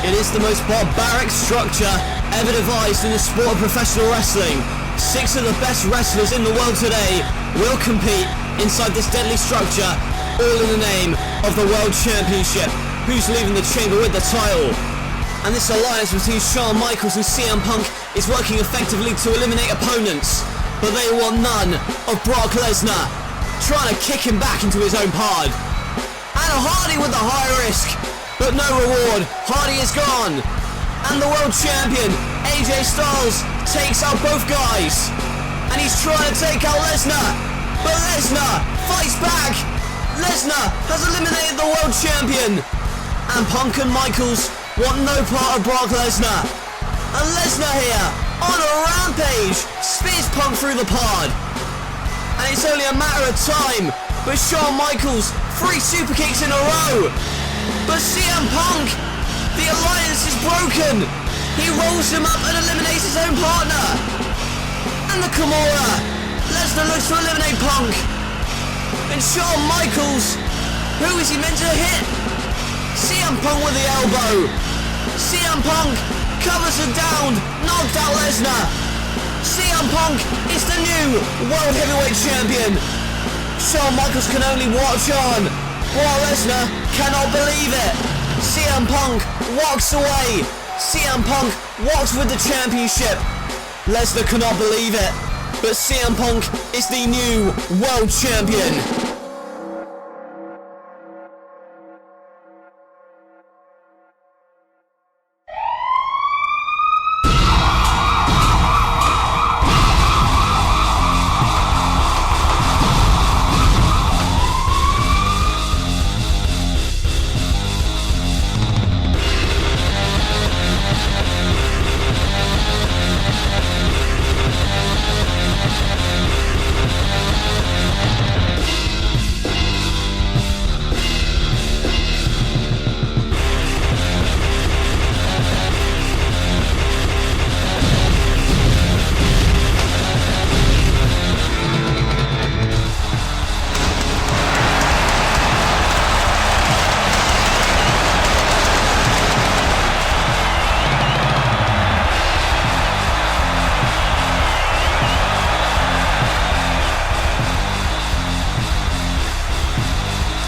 It is the most barbaric structure ever devised in the sport of professional wrestling. 6 of the best wrestlers in the world today will compete inside this deadly structure, all in the name of the World Championship. Who's leaving the chamber with the title? And this alliance between Shawn Michaels and CM Punk is working effectively to eliminate opponents, but they want none of Brock Lesnar, trying to kick him back into his own pod. And Hardy with the high risk, but no reward. Hardy is gone. And the world champion, AJ Styles, takes out both guys. And he's trying to take out Lesnar, but Lesnar fights back. Lesnar has eliminated the world champion. And Punk and Michaels want no part of Brock Lesnar. And Lesnar here, on a rampage, spears Punk through the pod. And it's only a matter of time, but Shawn Michaels 3 super kicks in a row. But CM Punk, the alliance is broken. He rolls him up and eliminates his own partner. And the Kimura. Lesnar looks to eliminate Punk. And Shawn Michaels, who is he meant to hit? CM Punk with the elbow. CM Punk covers him down, knocked out Lesnar. CM Punk is the new World Heavyweight Champion. Shawn Michaels can only watch on, while Lesnar cannot believe it. CM Punk walks away. CM Punk walks with the championship. Lesnar cannot believe it, but CM Punk is the new World Champion.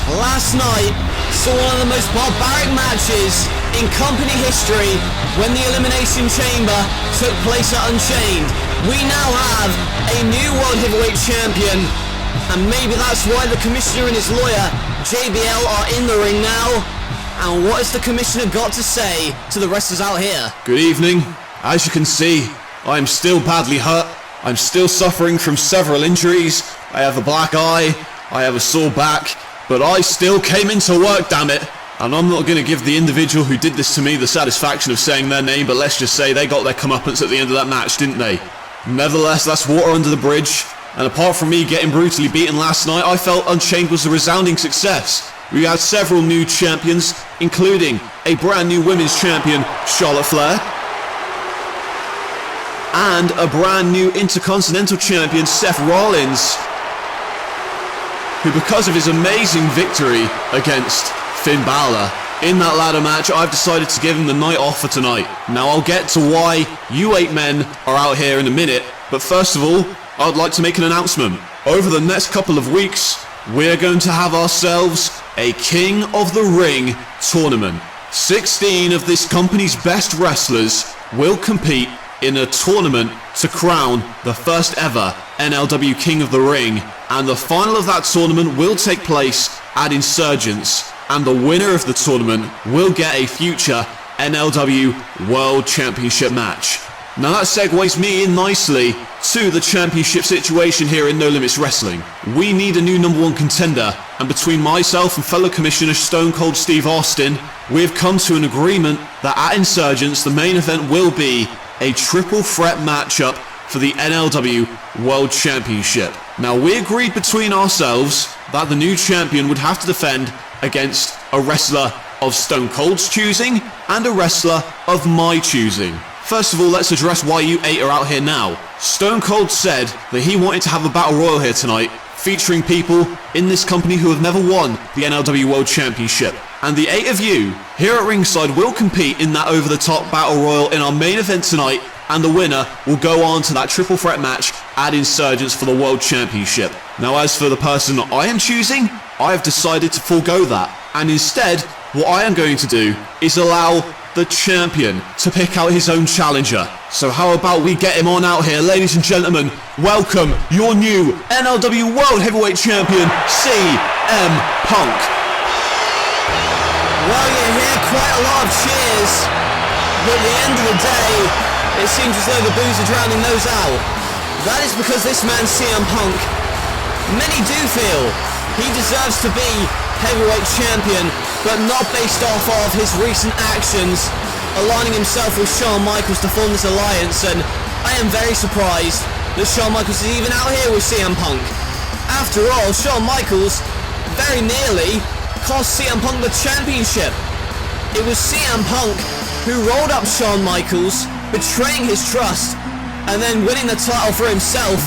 Last night saw one of the most barbaric matches in company history when the Elimination Chamber took place at Unchained. We now have a new World Heavyweight Champion, and maybe that's why the Commissioner and his lawyer, JBL, are in the ring now. And what has the Commissioner got to say to the wrestlers out here? Good evening. As you can see, I am still badly hurt. I'm still suffering from several injuries. I have a black eye, I have a sore back, but I still came into work, damn it. And I'm not going to give the individual who did this to me the satisfaction of saying their name, but let's just say they got their comeuppance at the end of that match, didn't they? Nevertheless, that's water under the bridge. And apart from me getting brutally beaten last night, I felt Unchained was a resounding success. We had several new champions, including a brand new women's champion, Charlotte Flair, and a brand new Intercontinental champion, Seth Rollins, who, because of his amazing victory against Finn Balor in that ladder match, I've decided to give him the night off for tonight. Now I'll get to why you 8 men are out here in a minute, but first of all, I'd like to make an announcement. Over the next couple of weeks, we're going to have ourselves a King of the Ring tournament. 16 of this company's best wrestlers will compete in a tournament to crown the first ever NLW King of the Ring, and the final of that tournament will take place at Insurgents, and the winner of the tournament will get a future NLW World Championship match. Now that segues me in nicely to the championship situation here in No Limits Wrestling. We need a new #1 contender, and between myself and fellow Commissioner Stone Cold Steve Austin, we've come to an agreement that at Insurgents the main event will be a triple threat matchup for the NLW World Championship. Now we agreed between ourselves that the new champion would have to defend against a wrestler of Stone Cold's choosing and a wrestler of my choosing. First of all, let's address why you 8 are out here now. Stone Cold said that he wanted to have a battle royal here tonight featuring people in this company who have never won the NLW World Championship. And the 8 of you here at ringside will compete in that over-the-top battle royal in our main event tonight, and the winner will go on to that triple threat match at Insurgents for the World Championship. Now, as for the person I am choosing, I have decided to forego that, and instead, what I am going to do is allow the champion to pick out his own challenger. So how about we get him on out here? Ladies and gentlemen, welcome your new NLW World Heavyweight Champion, CM Punk. Well, you hear quite a lot of cheers, but at the end of the day, it seems as though the boos are drowning those out. That is because this man, CM Punk, many do feel he deserves to be heavyweight champion, but not based off of his recent actions, aligning himself with Shawn Michaels to form this alliance, and I am very surprised that Shawn Michaels is even out here with CM Punk. After all, Shawn Michaels very nearly cost CM Punk the championship. It was CM Punk who rolled up Shawn Michaels, betraying his trust, and then winning the title for himself.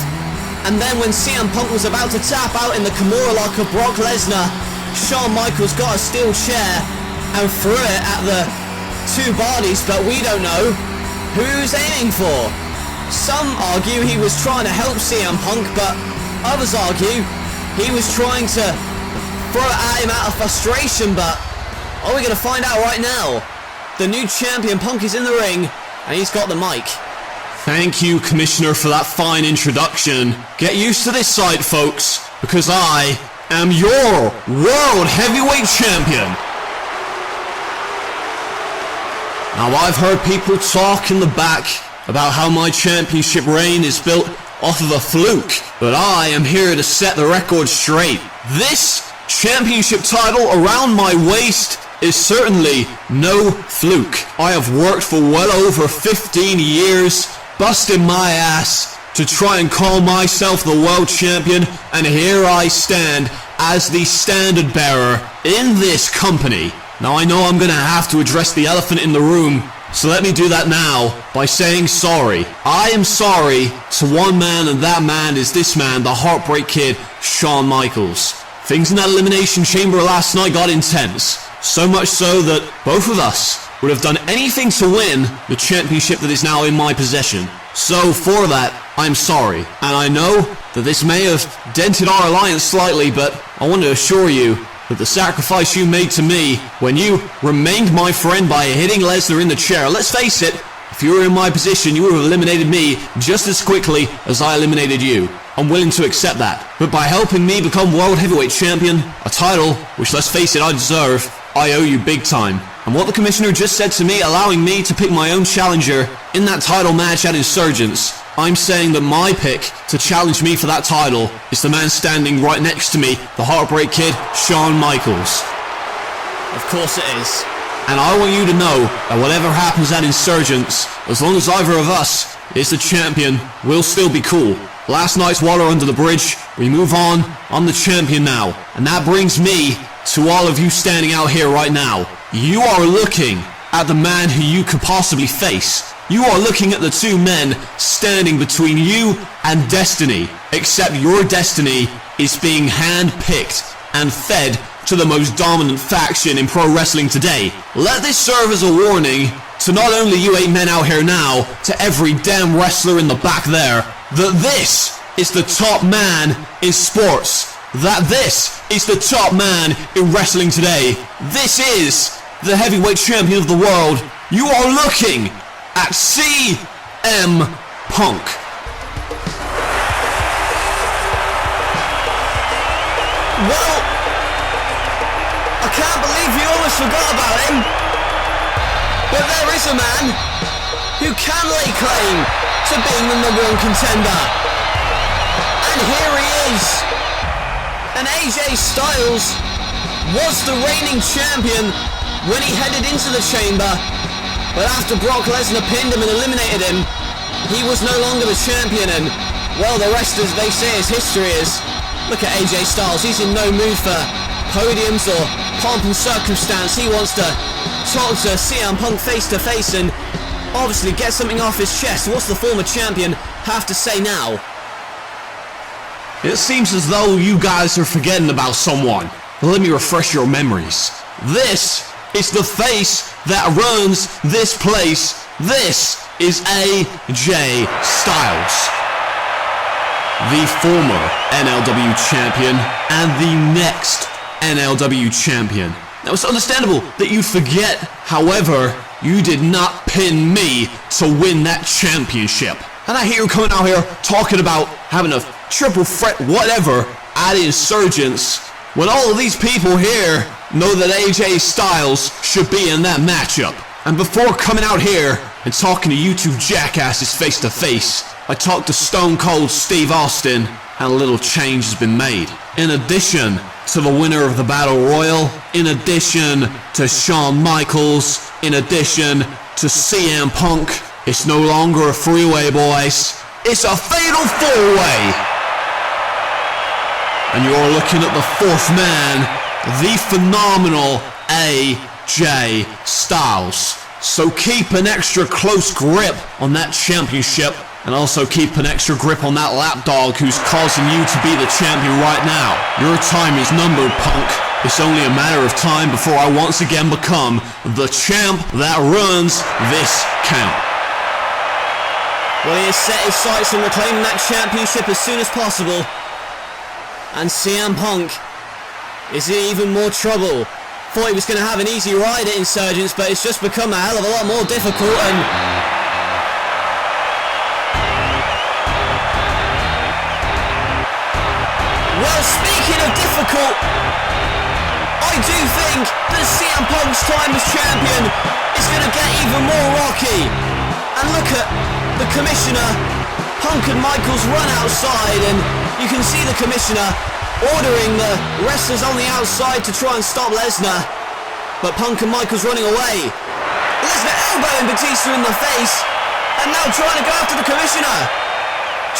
And then when CM Punk was about to tap out in the Kimura lock of Brock Lesnar, Shawn Michaels got a steel chair and threw it at the two bodies, but we don't know who he was aiming for. Some argue he was trying to help CM Punk, but others argue he was trying to throw it at him out of frustration, but are we going to find out right now? The new champion Punk is in the ring, and he's got the mic. Thank you, Commissioner, for that fine introduction. Get used to this sight, folks, because I am your World Heavyweight Champion. Now, I've heard people talk in the back about how my championship reign is built off of a fluke, but I am here to set the record straight. This championship title around my waist is certainly no fluke. I have worked for well over 15 years, busting my ass to try and call myself the world champion, and here I stand as the standard bearer in this company. Now, I know I'm gonna have to address the elephant in the room, so let me do that now by saying sorry. I am sorry to one man, and that man is this man, the Heartbreak Kid, Shawn Michaels. Things in that Elimination Chamber last night got intense, so much so that both of us would have done anything to win the championship that is now in my possession. So for that, I'm sorry, and I know that this may have dented our alliance slightly, but I want to assure you that the sacrifice you made to me when you remained my friend by hitting Lesnar in the chair, let's face it, if you were in my position, you would have eliminated me just as quickly as I eliminated you. I'm willing to accept that. But by helping me become World Heavyweight Champion, a title which, let's face it, I deserve, I owe you big time. And what the Commissioner just said to me, allowing me to pick my own challenger in that title match at Insurgents, I'm saying that my pick to challenge me for that title is the man standing right next to me, the Heartbreak Kid, Shawn Michaels. Of course it is. And I want you to know that whatever happens at Insurgents, as long as either of us is the champion, we'll still be cool. Last night's water under the bridge, we move on, I'm the champion now. And that brings me to all of you standing out here right now. You are looking at the man who you could possibly face. You are looking at the two men standing between you and destiny, except your destiny is being hand-picked and fed to the most dominant faction in pro wrestling today. Let this serve as a warning to not only you 8 men out here now, to every damn wrestler in the back there, that this is the top man in sports. That this is the top man in wrestling today. This is the heavyweight champion of the world. You are looking at CM Punk. Well, I can't believe you almost forgot about him. But there is a man who can lay claim to being the #1 contender. And here he is. And AJ Styles was the reigning champion when he headed into the chamber. But after Brock Lesnar pinned him and eliminated him, he was no longer the champion. And, well, the rest, as they say, is history. Look at AJ Styles. He's in no mood for podiums or pomp and circumstance. He wants to talk to CM Punk face to face and obviously get something off his chest. What's the former champion have to say now? It seems as though you guys are forgetting about someone. Let me refresh your memories. This is the face that runs this place. This is AJ Styles, the former NLW champion and the next NLW champion. Now, it's understandable that you forget, however, you did not pin me to win that championship. And I hear you coming out here talking about having a triple threat whatever at Insurgents, when all of these people here know that AJ Styles should be in that matchup. And before coming out here and talking to you two jackasses face to face, I talked to Stone Cold Steve Austin, and a little change has been made. In addition to the winner of the Battle Royal, in addition to Shawn Michaels, in addition to CM Punk, it's no longer a three-way, boys. It's a fatal four-way. And you're looking at the fourth man, the phenomenal AJ Styles. So keep an extra close grip on that championship, and also keep an extra grip on that lapdog who's causing you to be the champion right now. Your time is numbered, Punk. It's only a matter of time before I once again become the champ that runs this camp. Well, he has set his sights on reclaiming that championship as soon as possible. And CM Punk is in even more trouble. Thought he was going to have an easy ride at Insurgents, but it's just become a hell of a lot more difficult. And well, speaking of difficult, I do think that CM Punk's time as champion is going to get even more rocky. And look at the Commissioner. Punk and Michaels run outside, and you can see the Commissioner ordering the wrestlers on the outside to try and stop Lesnar. But Punk and Michaels running away. Lesnar elbowing Batista in the face, and now trying to go after the Commissioner.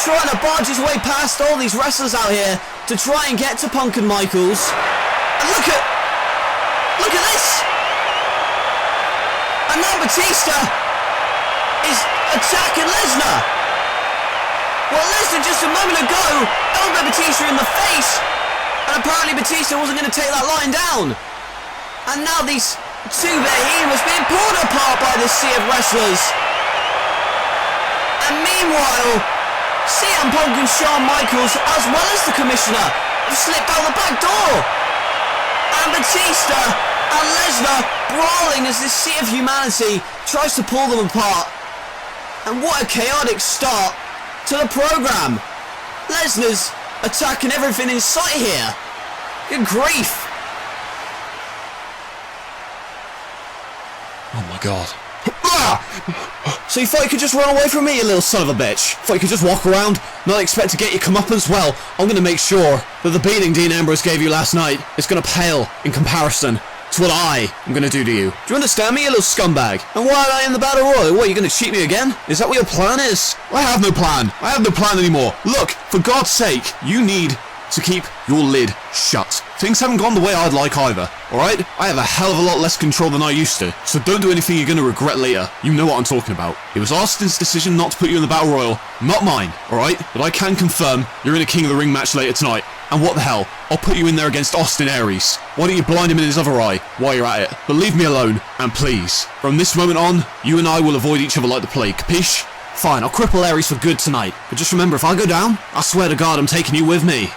Trying to barge his way past all these wrestlers out here to try and get to Punk and Michaels. And look at this! And now Batista is attacking Lesnar. Well, Lesnar just a moment ago elbowed Batista in the face, and apparently Batista wasn't going to take that line down. And now these two behemoths being pulled apart by this sea of wrestlers. And meanwhile, CM Punk and Shawn Michaels, as well as the Commissioner, have slipped out the back door. And Batista and Lesnar brawling as this sea of humanity tries to pull them apart. And what a chaotic start to the program. Lesnar's attacking everything in sight here. Good grief. Oh my god. So you thought you could just run away from me, you little son of a bitch? Thought you could just walk around, not expect to get your comeuppance? Well, I'm going to make sure that the beating Dean Ambrose gave you last night is going to pale in comparison to what I am going to do to you. Do you understand me, you little scumbag? And why am I in the Battle Royal? What, are you going to cheat me again? Is that what your plan is? I have no plan. I have no plan anymore. Look, for God's sake, you need to keep your lid shut. Things haven't gone the way I'd like either, alright? I have a hell of a lot less control than I used to, so don't do anything you're going to regret later. You know what I'm talking about. It was Austin's decision not to put you in the Battle Royal, not mine, alright? But I can confirm you're in a King of the Ring match later tonight. And what the hell? I'll put you in there against Austin Aries. Why don't you blind him in his other eye while you're at it? But leave me alone, and please, from this moment on, you and I will avoid each other like the plague, capiche? Fine, I'll cripple Aries for good tonight. But just remember, if I go down, I swear to God I'm taking you with me.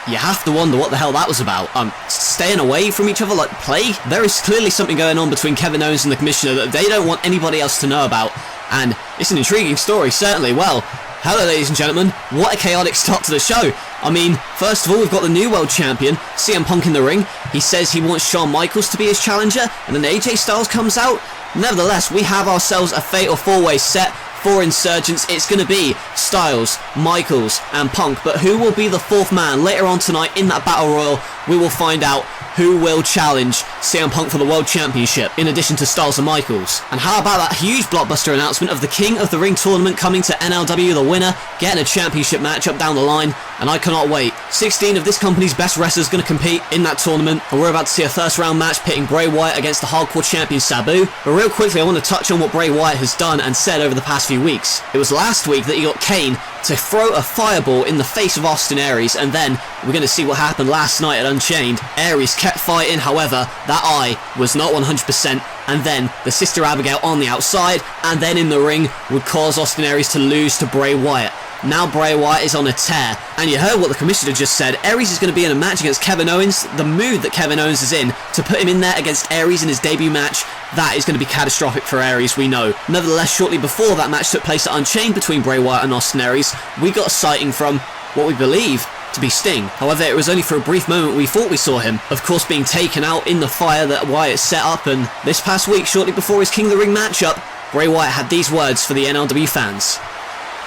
You have to wonder what the hell that was about. Staying away from each other like the plague? There is clearly something going on between Kevin Owens and the Commissioner that they don't want anybody else to know about. And it's an intriguing story, certainly. Well, hello ladies and gentlemen, what a chaotic start to the show. I mean, first of all, we've got the new world champion, CM Punk in the ring. He says he wants Shawn Michaels to be his challenger, and then AJ Styles comes out. Nevertheless, we have ourselves a fatal four-way set for Insurgents. It's going to be Styles, Michaels and Punk, but who will be the fourth man later on tonight in that Battle Royal? we will find out who will challenge CM Punk for the World Championship, in addition to Styles and Michaels. And how about that huge blockbuster announcement of the King of the Ring tournament coming to NLW, the winner getting a championship matchup down the line, and I cannot wait. 16 of this company's best wrestlers going to compete in that tournament, and we're about to see a first round match pitting Bray Wyatt against the hardcore champion Sabu. But real quickly, I want to touch on what Bray Wyatt has done and said over the past few weeks. It was last week that he got Kane to throw a fireball in the face of Austin Aries, and then we're going to see what happened last night at Unchained. Aries kept fighting, however, that eye was not 100%, and then the Sister Abigail on the outside, and then in the ring would cause Austin Aries to lose to Bray Wyatt. Now Bray Wyatt is on a tear, and you heard what the commissioner just said. Aries is going to be in a match against Kevin Owens. The mood that Kevin Owens is in, to put him in there against Aries in his debut match, that is going to be catastrophic for Aries, we know. Nevertheless, shortly before that match took place at Unchained between Bray Wyatt and Austin Aries, we got a sighting from what we believe to be Sting. However, it was only for a brief moment we thought we saw him, of course being taken out in the fire that Wyatt set up. And this past week, shortly before his King of the Ring matchup, Bray Wyatt had these words for the NLW fans.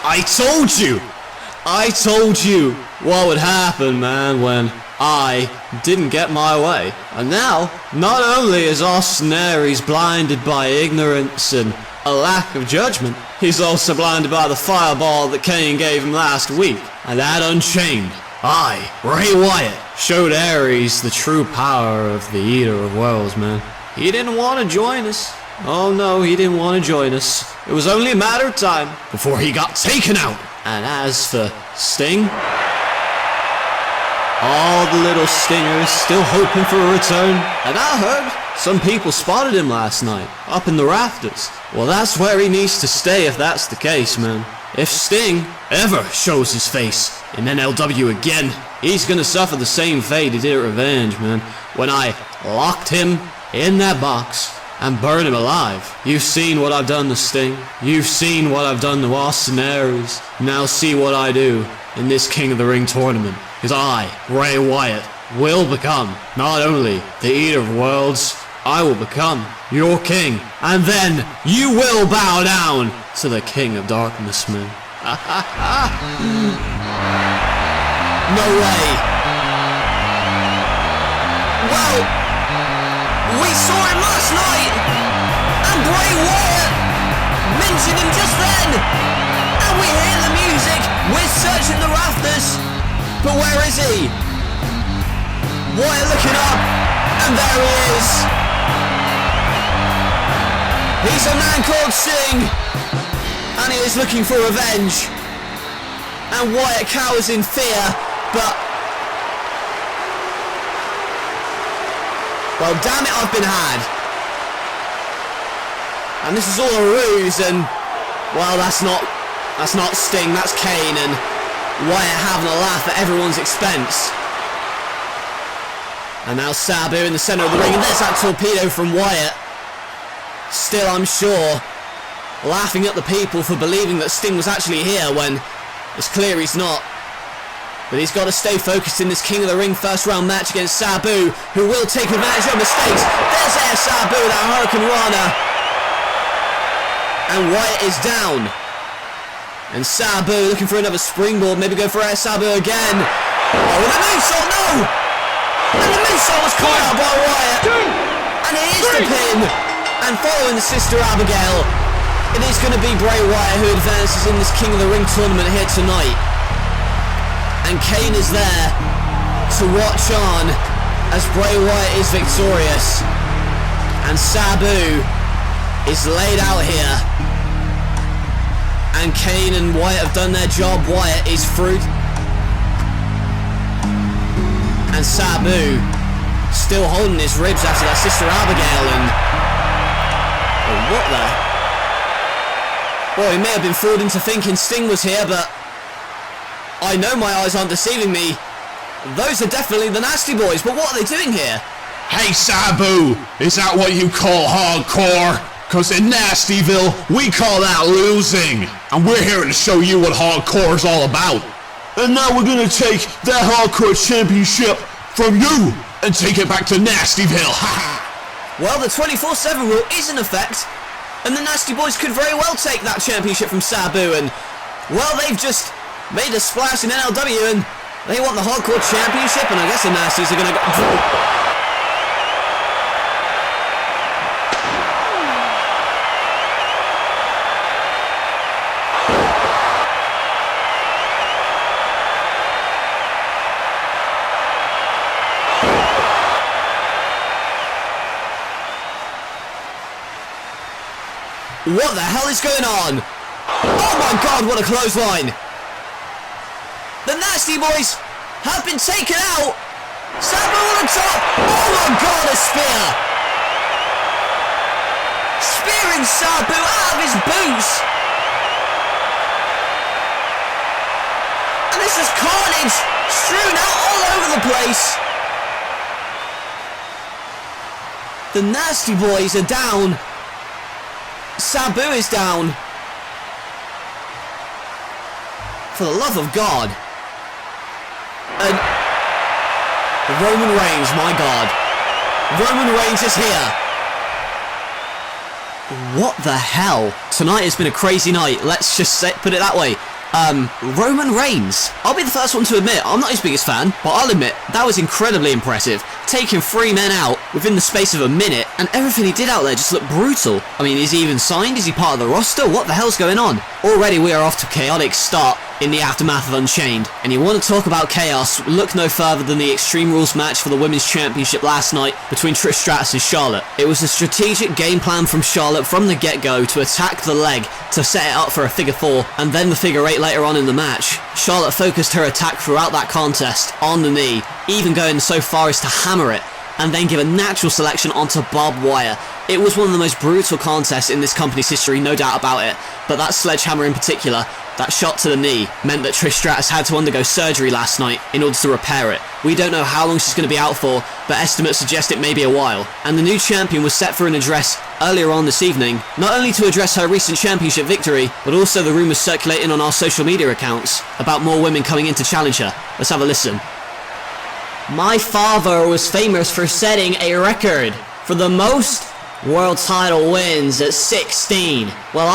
I told you what would happen, man, when I didn't get my way. And now, not only is Austin Aries blinded by ignorance and a lack of judgment, he's also blinded by the fireball that Kane gave him last week. And that Unchained, I, Bray Wyatt, showed Aries the true power of the Eater of Worlds, man. He didn't want to join us. Oh no, he didn't want to join us. It was only a matter of time before he got taken out. And as for Sting, all the little stingers still hoping for a return. And I heard some people spotted him last night, up in the rafters. Well, that's where he needs to stay if that's the case, man. If Sting ever shows his face in NLW again, he's gonna suffer the same fate he did at Revenge, man. When I locked him in that box and burned him alive. You've seen what I've done to Sting. You've seen what I've done to Austin Aries. Now see what I do in this King of the Ring tournament. Because I, Bray Wyatt, will become not only the Eater of Worlds, I will become your king. And then you will bow down to the King of Darkness, man. No way. Well, we saw him last night, and Bray Wyatt mentioned him just then, and we hear the music, we're searching the rafters, but where is he? Wyatt looking up, and there he is. He's a man called Sting, and he is looking for revenge, and Wyatt cowers in fear, but well, damn it, I've been had. And this is all a ruse, and well, that's not Sting, that's Kane, and Wyatt having a laugh at everyone's expense. And now Sabu in the centre of the ring, and there's that torpedo from Wyatt. Still, I'm sure, laughing at the people for believing that Sting was actually here when it's clear he's not. But he's got to stay focused in this King of the Ring first round match against Sabu, who will take advantage of mistakes. There's Air Sabu, that Hurricane Rana. And Wyatt is down. And Sabu looking for another springboard, maybe go for Air Sabu again. Oh, and the moonsault, no! And the moonsault was caught out by Wyatt. And it is the pin. And following the Sister Abigail, it is going to be Bray Wyatt who advances in this King of the Ring tournament here tonight. And Kane is there to watch on as Bray Wyatt is victorious. And Sabu is laid out here. And Kane and Wyatt have done their job. Wyatt is through. And Sabu still holding his ribs after that Sister Abigail. And oh, what the? Well, he may have been fooled into thinking Sting was here, but I know my eyes aren't deceiving me. Those are definitely the Nasty Boys, but what are they doing here? Hey Sabu, is that what you call hardcore? Cause in Nastyville, we call that losing. And we're here to show you what hardcore is all about. And now we're gonna take that hardcore championship from you and take it back to Nastyville. Well, the 24/7 rule is in effect, and the Nasty Boys could very well take that championship from Sabu, and well, they've just made a splash in NLW, and They want the Hardcore Championship, and I guess the Nasties are going to go... What the hell is going on? Oh my god, what a clothesline! The Nasty Boys have been taken out! Sabu on the top! Oh my god, a spear! Spearing Sabu out of his boots! And this is carnage strewn out all over the place! The Nasty Boys are down. Sabu is down. For the love of God. And Roman Reigns, my God. Roman Reigns is here. What the hell? Tonight has been a crazy night. Let's just put it that way. Roman Reigns. I'll be the first one to admit, I'm not his biggest fan, but I'll admit, that was incredibly impressive. Taking 3 men out within the space of a minute, and everything he did out there just looked brutal. I mean, is he even signed? Is he part of the roster? What the hell's going on? Already we are off to a chaotic start in the aftermath of Unchained. And you want to talk about chaos, look no further than the Extreme Rules match for the Women's Championship last night between Trish Stratus and Charlotte. It was a strategic game plan from Charlotte from the get-go to attack the leg, to set it up for a figure 4, and then the figure 8 later on in the match. Charlotte focused her attack throughout that contest on the knee, even going so far as to hammer it, and then give a natural selection onto barbed wire. It was one of the most brutal contests in this company's history, no doubt about it, but that sledgehammer in particular, that shot to the knee, meant that Trish Stratus had to undergo surgery last night in order to repair it. We don't know how long she's going to be out for, but estimates suggest it may be a while. And the new champion was set for an address earlier on this evening, not only to address her recent championship victory, but also the rumours circulating on our social media accounts about more women coming in to challenge her. Let's have a listen. My father was famous for setting a record for the most world title wins at 16. Well,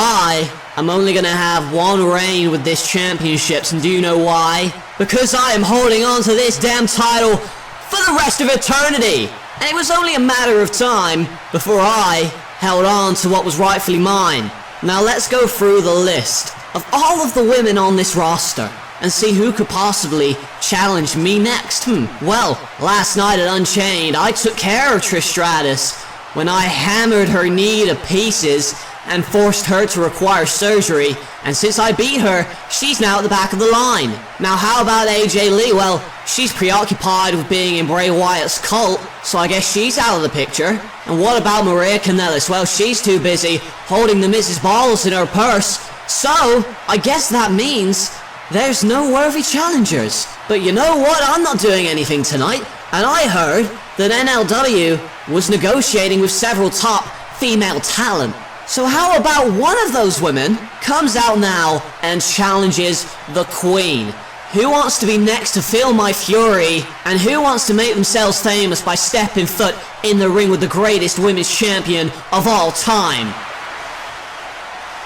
I'm only gonna have one reign with this championships, and do you know why? Because I am holding on to this damn title for the rest of eternity. And it was only a matter of time before I held on to what was rightfully mine. Now let's go through the list of all of the women on this roster and see who could possibly challenge me next. Well, last night at Unchained, I took care of Trish Stratus when I hammered her knee to pieces and forced her to require surgery, and since I beat her, she's now at the back of the line. Now how about AJ Lee? Well, she's preoccupied with being in Bray Wyatt's cult, so I guess she's out of the picture. And what about Maria Kanellis? Well, she's too busy holding the Mrs. Balls in her purse, so I guess that means there's no worthy challengers. But you know what? I'm not doing anything tonight, and I heard that NLW was negotiating with several top female talent. So how about one of those women comes out now and challenges the Queen? Who wants to be next to feel my fury, and who wants to make themselves famous by stepping foot in the ring with the greatest women's champion of all time?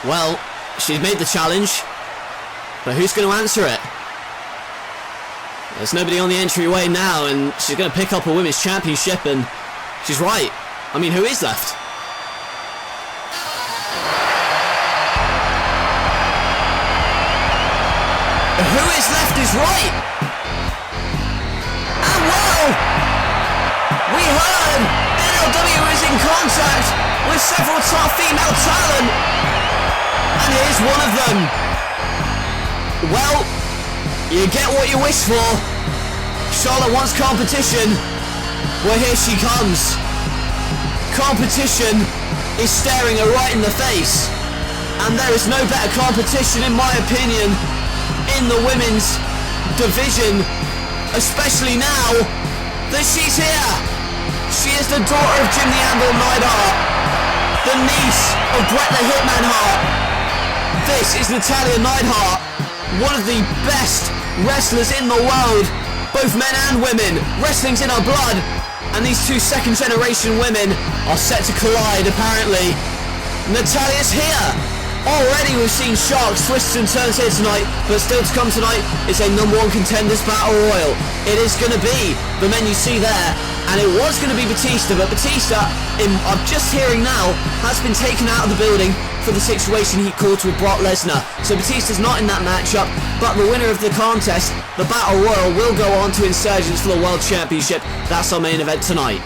Well, she's made the challenge, but who's going to answer it? There's nobody on the entryway now, and she's going to pick up a women's championship, and she's right. I mean, who is left? Who is left is right! And well, we heard NLW is in contact with several top female talent, and here's one of them. Well, you get what you wish for. Charlotte wants competition. Well, here she comes. Competition is staring her right in the face, and there is no better competition, in my opinion, in the women's division, especially now that she's here. She is the daughter of Jim the Anvil Neidhart, the niece of Bret the Hitman Hart. This is Natalia Neidhart, one of the best wrestlers in the world, both men and women. Wrestling's in her blood, and these two second generation women are set to collide apparently. Natalia's here. Already we've seen sharks, twists and turns here tonight, but still to come tonight is a number one contenders battle royal. It is going to be the men you see there, and it was going to be Batista, but Batista, I'm just hearing now, has been taken out of the building for the situation he caused with Brock Lesnar. So Batista's not in that matchup, but the winner of the contest, the battle royal, will go on to Insurgents for the World Championship. That's our main event tonight.